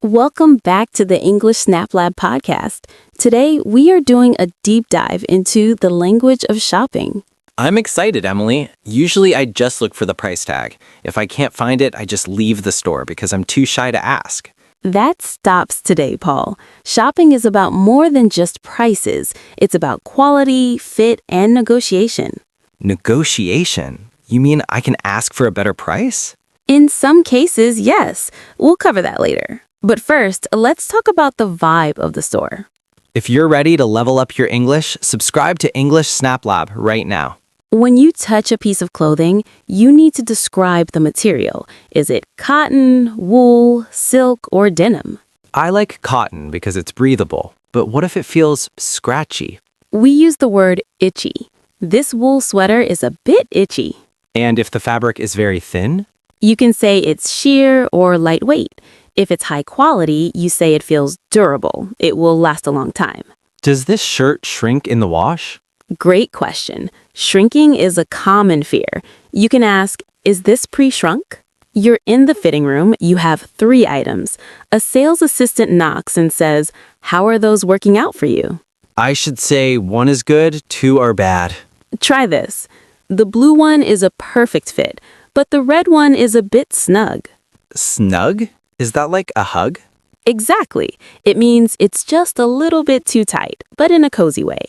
Welcome back to the English Snap Lab podcast. Today, we are doing a deep dive into the language of shopping. I'm excited, Emily. Usually I just look for the price tag. If I can't find it, I just leave the store because I'm too shy to ask. That stops today, Paul. Shopping is about more than just prices. It's about quality, fit, and negotiation. Negotiation? You mean I can ask for a better price? In some cases, yes. We'll cover that later. But first, let's talk about the vibe of the store. If you're ready to level up your English, subscribe to English Snap Lab right now. When you touch a piece of clothing, you need to describe the material. Is it cotton, wool, silk, or denim? I like cotton because it's breathable, but what if it feels scratchy? We use the word itchy. This wool sweater is a bit itchy. And if the fabric is very thin? You can say it's sheer or lightweight. If it's high quality, you say it feels durable. It will last a long time. Does this shirt shrink in the wash? Great question. Shrinking is a common fear. You can ask, is this pre-shrunk? You're in the fitting room. You have 3 items. A sales assistant knocks and says, how are those working out for you? I should say 1 is good, 2 are bad. Try this. The blue one is a perfect fit, but the red one is a bit snug. Snug? Is that like a hug? Exactly. It means it's just a little bit too tight, but in a cozy way.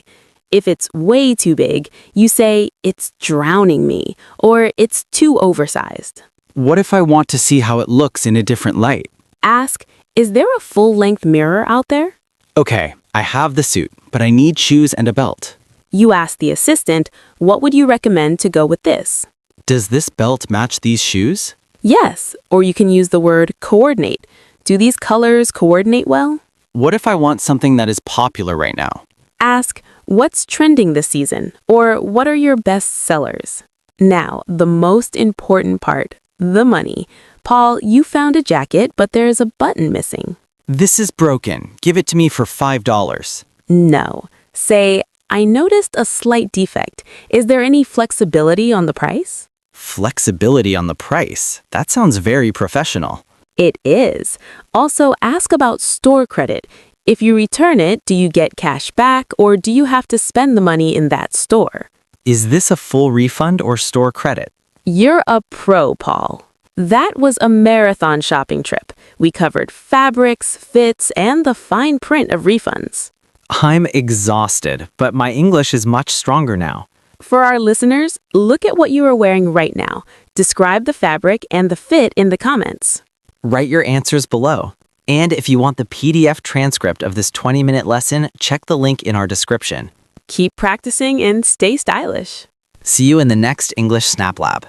If it's way too big, you say, it's drowning me, or it's too oversized. What if I want to see how it looks in a different light? Ask, is there a full-length mirror out there? Okay, I have the suit, but I need shoes and a belt. You ask the assistant, what would you recommend to go with this? Does this belt match these shoes? Yes, or you can use the word coordinate. Do these colors coordinate well? What if I want something that is popular right now? Ask, what's trending this season? Or what are your best sellers? Now, the most important part, the money. Paul, you found a jacket, but there is a button missing. This is broken. Give it to me for $5. No. Say, I noticed a slight defect. Is there any flexibility on the price? Flexibility on the price? That sounds very professional. It is. Also, ask about store credit. If you return it, do you get cash back or do you have to spend the money in that store? Is this a full refund or store credit? You're a pro, Paul. That was a marathon shopping trip. We covered fabrics, fits, and the fine print of refunds. I'm exhausted, but my English is much stronger now. For our listeners, look at what you are wearing right now. Describe the fabric and the fit in the comments. Write your answers below. And if you want the PDF transcript of this 20-minute lesson, check the link in our description. Keep practicing and stay stylish. See you in the next English Snap Lab.